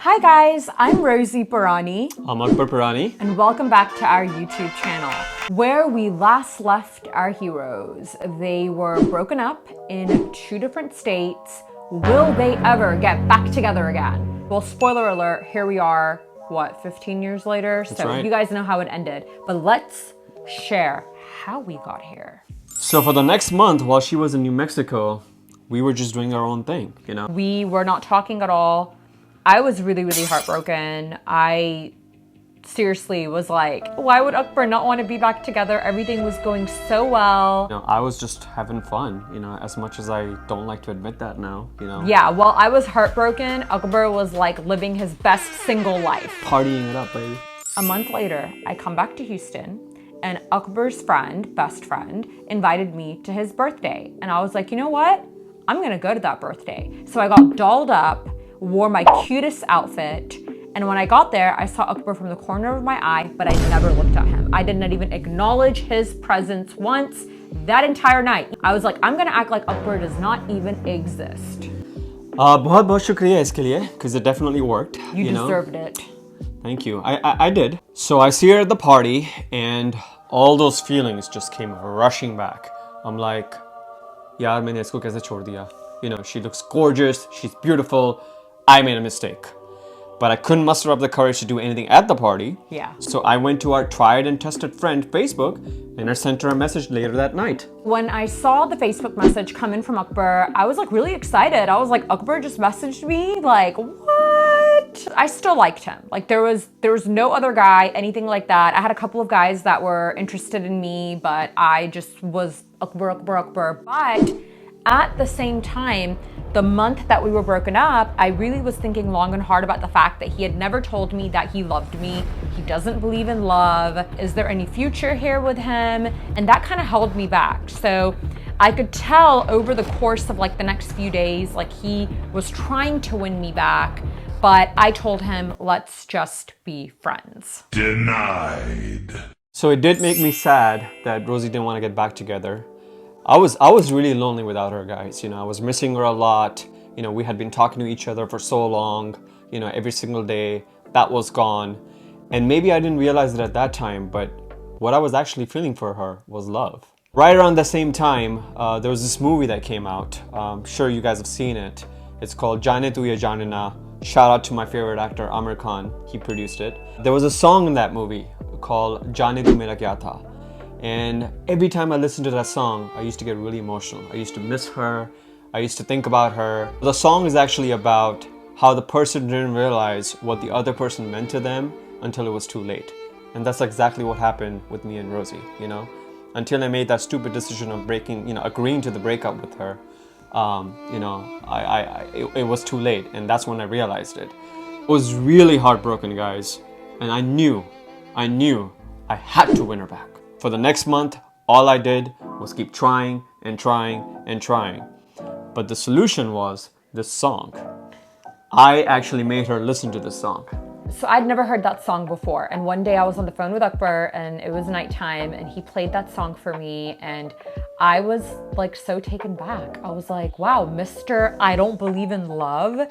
Hi guys, I'm Rosy Parani I'm Akbar Parani. and welcome back to our YouTube channel where we last left our heroes. They were broken up in two different states. Will they ever get back together again? Well, spoiler alert, here we are, 15 years later? That's so right. You guys know how it ended, but let's share how we got here. So for the next month, while she was in New Mexico, we were just doing our own thing, We were not talking at all. I was really heartbroken. I seriously was like, why would Akbar not want to be back together? Everything was going so well. I was just having fun, as much as I don't like to admit that now, Yeah, while I was heartbroken, Akbar was like living his best single life. Partying it up, baby. A month later, I come back to Houston and Akbar's best friend, invited me to his birthday. And I was like, you know what? I'm gonna go to that birthday. So I got dolled up, wore my cutest outfit, and when I got there, I saw Akbar from the corner of my eye, but I never looked at him. I did not even acknowledge his presence once that entire night. I was like, I'm gonna act like Akbar does not even exist. बहुत बहुत शुक्रिया इसके लिए, because it definitely worked. You deserved it. Thank you. I did. So I see her at the party, and all those feelings just came rushing back. I'm like, yaar, मैंने इसको कैसे छोड़ दिया? She looks gorgeous, she's beautiful. I made a mistake. But I couldn't muster up the courage to do anything at the party. Yeah. So I went to our tried and tested friend, Facebook, and I sent her a message later that night. When I saw the Facebook message come in from Akbar, I was like really excited. I was like, Akbar just messaged me? Like, what? I still liked him. Like there was no other guy, anything like that. I had a couple of guys that were interested in me, but I just was Akbar. But at the same time, the month that we were broken up, I really was thinking long and hard about the fact that he had never told me that he loved me. He doesn't believe in love. Is there any future here with him? And that kind of held me back. So I could tell over the course of like the next few days, like he was trying to win me back, but I told him, let's just be friends. Denied. So it did make me sad that Rosie didn't want to get back together. I was really lonely without her, guys. I was missing her a lot. We had been talking to each other for so long, every single day. That was gone. And maybe I didn't realize it at that time, but what I was actually feeling for her was love. Right around the same time, there was this movie that came out. I'm sure you guys have seen it. It's called Jaane Tu Ya Jaane Na. Shout out to my favorite actor, Amir Khan. He produced it. There was a song in that movie called Jaane Tu Mera Kya Tha. And every time I listened to that song, I used to get really emotional. I used to miss her. I used to think about her. The song is actually about how the person didn't realize what the other person meant to them until it was too late. And that's exactly what happened with me and Rosie, Until I made that stupid decision of agreeing to the breakup with her, it was too late. And that's when I realized it. I was really heartbroken, guys. And I knew I had to win her back. For the next month, all I did was keep trying and trying and trying. But the solution was this song. I actually made her listen to this song. So I'd never heard that song before. And one day I was on the phone with Akbar and it was nighttime and he played that song for me and I was like so taken back. I was like, wow, Mr. I Don't Believe in Love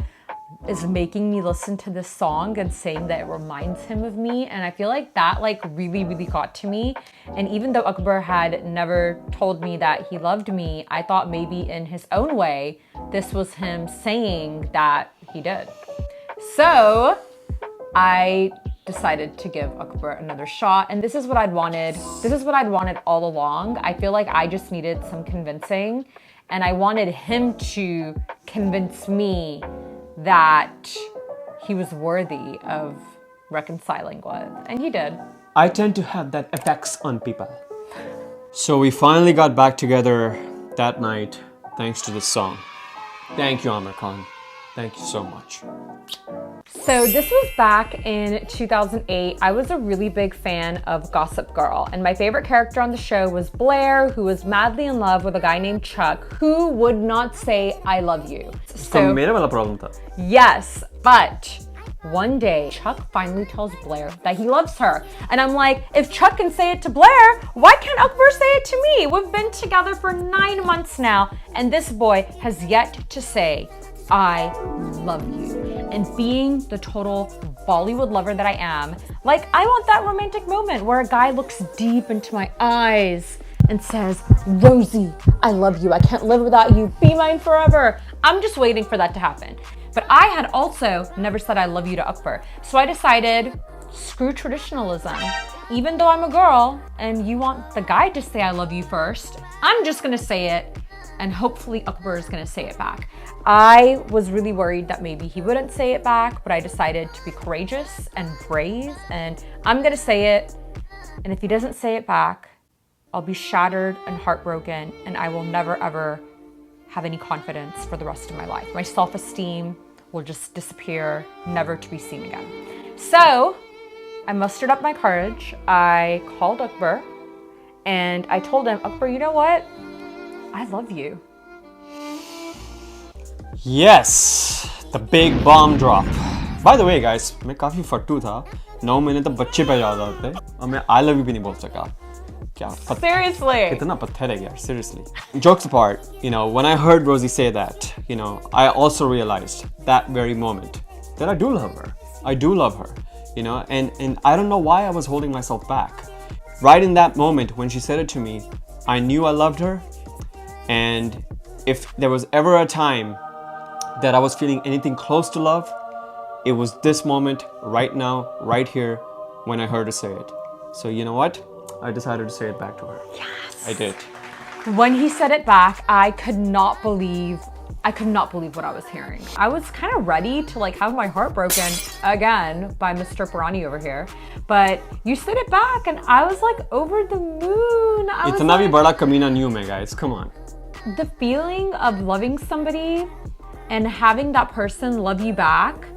is making me listen to this song and saying that it reminds him of me. And I feel like that really got to me. And even though Akbar had never told me that he loved me, I thought maybe in his own way, this was him saying that he did. So I decided to give Akbar another shot. And this is what I'd wanted. This is what I'd wanted all along. I feel like I just needed some convincing and I wanted him to convince me that he was worthy of reconciling with, and he did. I tend to have that effects on people. So we finally got back together that night thanks to this song. Thank you, Amir Khan. Thank you so much. So this was back in 2008. I was a really big fan of Gossip Girl, and my favorite character on the show was Blair, who was madly in love with a guy named Chuck, who would not say, I love you. So, मेरा वाला problem था. Yes, but one day, Chuck finally tells Blair that he loves her. And I'm like, if Chuck can say it to Blair, why can't Akbar say it to me? We've been together for 9 months now, and this boy has yet to say, I love you. And being the total Bollywood lover that I am, like, I want that romantic moment where a guy looks deep into my eyes and says, Rosy, I love you. I can't live without you. Be mine forever. I'm just waiting for that to happen. But I had also never said I love you to Akbar. So I decided, screw traditionalism. Even though I'm a girl and you want the guy to say I love you first, I'm just gonna say it, and hopefully Akbar is gonna say it back. I was really worried that maybe he wouldn't say it back, but I decided to be courageous and brave, and I'm gonna say it. And if he doesn't say it back, I'll be shattered and heartbroken, and I will never ever have any confidence for the rest of my life. My self-esteem will just disappear, never to be seen again. So I mustered up my courage. I called Akbar and I told him, Akbar, you know what? I love you. Yes, the big bomb drop. By the way, guys, मैं काफी फट्टू था. 9 महीने तक बच्चे पे याद आते और मैं I love you भी नहीं बोल सका. Seriously. कितना pathetic यार, seriously. Jokes apart, you know, when I heard Rosy say that, you know, I also realized that very moment that I do love her. I do love her, you know, and I don't know why I was holding myself back. Right in that moment when she said it to me, I knew I loved her. And if there was ever a time that I was feeling anything close to love, it was this moment right now, right here, when I heard her say it. So you know what? I decided to say it back to her. Yes. I did. When he said it back, I could not believe what I was hearing. I was kind of ready to like have my heart broken again by Mr. Parani over here. But you said it back and I was like over the moon. Itna bhi bada kamina nahi hu main, guys. Come on. The feeling of loving somebody and having that person love you back,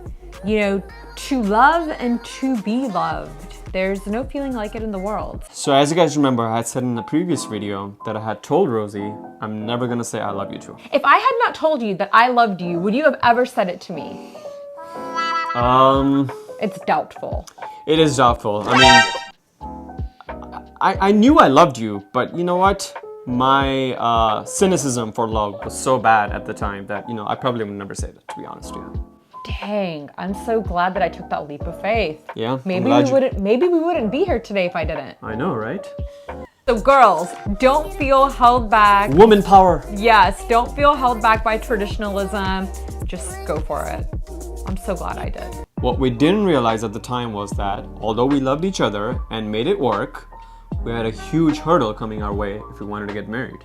you know, to love and to be loved. There's no feeling like it in the world. So as you guys remember, I had said in the previous video that I had told Rosy, I'm never gonna say I love you to her. If I had not told you that I loved you, would you have ever said it to me? It's doubtful. It is doubtful. I mean, I knew I loved you, but you know what? My cynicism for love was so bad at the time that, you know, I probably would never say that, to be honest with you. Dang, I'm so glad that I took that leap of faith. Yeah. Maybe we wouldn't be here today if I didn't. I know, right? So girls, don't feel held back. Woman power. Yes, don't feel held back by traditionalism. Just go for it. I'm so glad I did. What we didn't realize at the time was that although we loved each other and made it work, we had a huge hurdle coming our way if we wanted to get married.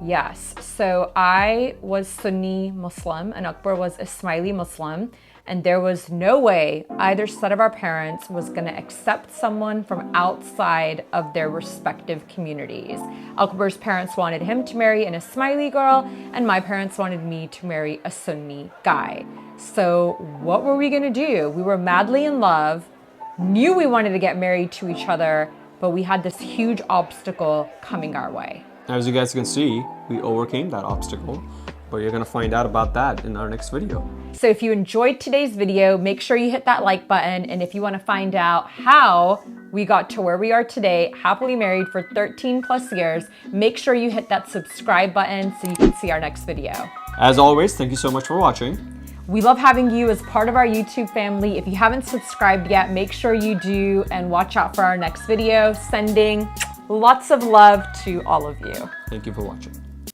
Yes, so I was Sunni Muslim and Akbar was Ismaili Muslim, and there was no way either set of our parents was going to accept someone from outside of their respective communities. Akbar's parents wanted him to marry an Ismaili girl, and my parents wanted me to marry a Sunni guy. So what were we going to do? We were madly in love, knew we wanted to get married to each other, but we had this huge obstacle coming our way. As you guys can see, we overcame that obstacle, but you're gonna find out about that in our next video. So if you enjoyed today's video, make sure you hit that like button. And if you wanna find out how we got to where we are today, happily married for 13 plus years, make sure you hit that subscribe button so you can see our next video. As always, thank you so much for watching. We love having you as part of our YouTube family. If you haven't subscribed yet, make sure you do and watch out for our next video. Sending lots of love to all of you. Thank you for watching.